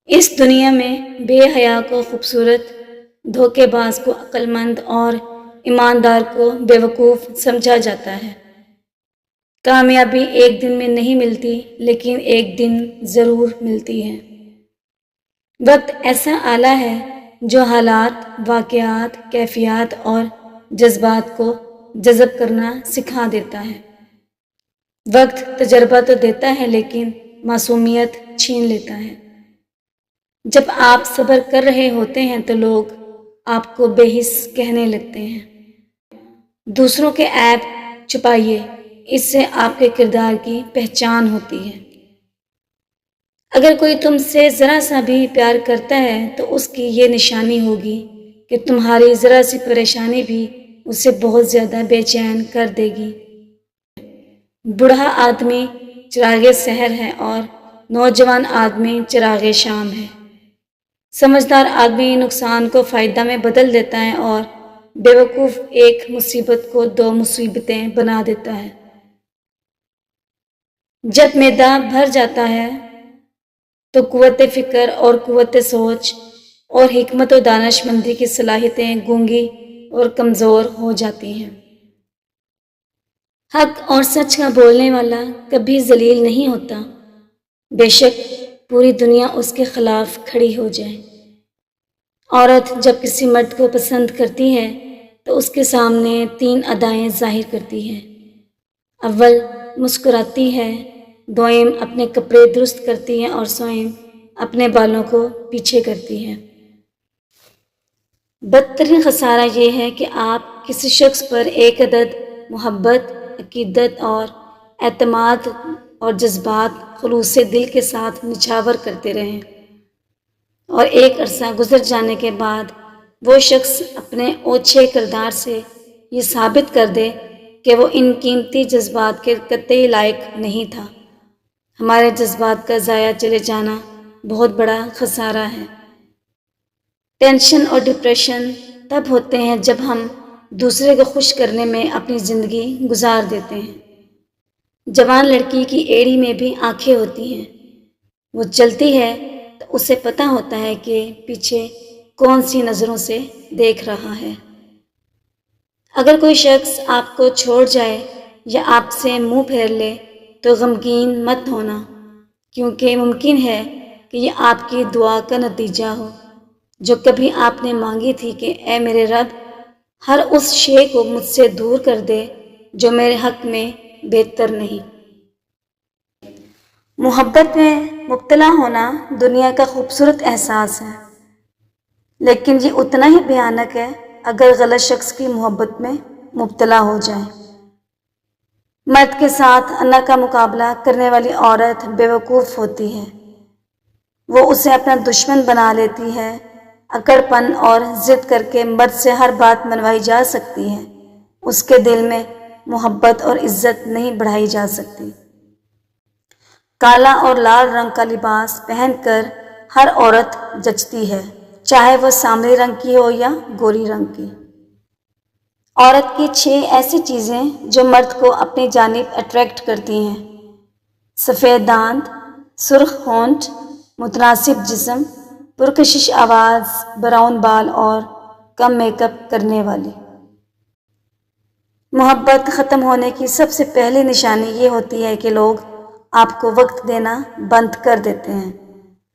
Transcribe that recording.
اس دنیا میں بے حیا کو خوبصورت، دھوکے باز کو عقل مند اور ایماندار کو بیوقوف سمجھا جاتا ہے۔ کامیابی ایک دن میں نہیں ملتی، لیکن ایک دن ضرور ملتی ہے۔ وقت ایسا آلہ ہے جو حالات، واقعات، کیفیات اور جذبات کو جذب کرنا سکھا دیتا ہے۔ وقت تجربہ تو دیتا ہے لیکن معصومیت چھین لیتا ہے۔ جب آپ صبر کر رہے ہوتے ہیں تو لوگ آپ کو بے حس کہنے لگتے ہیں۔ دوسروں کے عیب چھپائیے، اس سے آپ کے کردار کی پہچان ہوتی ہے۔ اگر کوئی تم سے ذرا سا بھی پیار کرتا ہے تو اس کی یہ نشانی ہوگی کہ تمہاری ذرا سی پریشانی بھی اسے بہت زیادہ بے چین کر دے گی۔ بوڑھا آدمی چراغ سحر ہے اور نوجوان آدمی چراغ شام ہے۔ سمجھدار آدمی نقصان کو فائدہ میں بدل دیتا ہے اور بیوقوف ایک مصیبت کو 2 مصیبتیں بنا دیتا ہے۔ جب معدہ بھر جاتا ہے تو قوت فکر اور قوت سوچ اور حکمت و دانش مندی کی صلاحیتیں گونگی اور کمزور ہو جاتی ہیں۔ حق اور سچ کا بولنے والا کبھی ذلیل نہیں ہوتا، بے شک پوری دنیا اس کے خلاف کھڑی ہو جائے۔ عورت جب کسی مرد کو پسند کرتی ہے تو اس کے سامنے 3 ادائیں ظاہر کرتی ہے۔ اول مسکراتی ہے، دوئم اپنے کپڑے درست کرتی ہے اور سوئم اپنے بالوں کو پیچھے کرتی ہے۔ بدترین خسارہ یہ ہے کہ آپ کسی شخص پر ایک عدد محبت، عقیدت اور اعتماد اور جذبات خلوص دل کے ساتھ نچھاور کرتے رہیں اور ایک عرصہ گزر جانے کے بعد وہ شخص اپنے اوچھے کردار سے یہ ثابت کر دے کہ وہ ان قیمتی جذبات کے قطعی لائق نہیں تھا۔ ہمارے جذبات کا ضائع چلے جانا بہت بڑا خسارہ ہے۔ ٹینشن اور ڈپریشن تب ہوتے ہیں جب ہم دوسرے کو خوش کرنے میں اپنی زندگی گزار دیتے ہیں۔ جوان لڑکی کی ایڑی میں بھی آنکھیں ہوتی ہیں۔ وہ چلتی ہے تو اسے پتہ ہوتا ہے کہ پیچھے کون سی نظروں سے دیکھ رہا ہے۔ اگر کوئی شخص آپ کو چھوڑ جائے یا آپ سے منہ پھیر لے تو غمگین مت ہونا، کیونکہ ممکن ہے کہ یہ آپ کی دعا کا نتیجہ ہو جو کبھی آپ نے مانگی تھی کہ اے میرے رب، ہر اس شے کو مجھ سے دور کر دے جو میرے حق میں بہتر نہیں۔ محبت میں مبتلا ہونا دنیا کا خوبصورت احساس ہے، لیکن یہ اتنا ہی بھیانک ہے اگر غلط شخص کی محبت میں مبتلا ہو جائے۔ مرد کے ساتھ انا کا مقابلہ کرنے والی عورت بیوقوف ہوتی ہے۔ وہ اسے اپنا دشمن بنا لیتی ہے۔ اکڑ پن اور ضد کر کے مرد سے ہر بات منوائی جا سکتی ہے، اس کے دل میں محبت اور عزت نہیں بڑھائی جا سکتی۔ کالا اور لال رنگ کا لباس پہن کر ہر عورت جچتی ہے، چاہے وہ سامری رنگ کی ہو یا گوری رنگ کی۔ عورت کی 6 ایسی چیزیں جو مرد کو اپنی جانب اٹریکٹ کرتی ہیں: سفید دانت، سرخ ہونٹ، متناسب جسم، پرکشش آواز، براؤن بال اور کم میک اپ کرنے والی۔ محبت ختم ہونے کی سب سے پہلی نشانی یہ ہوتی ہے کہ لوگ آپ کو وقت دینا بند کر دیتے ہیں۔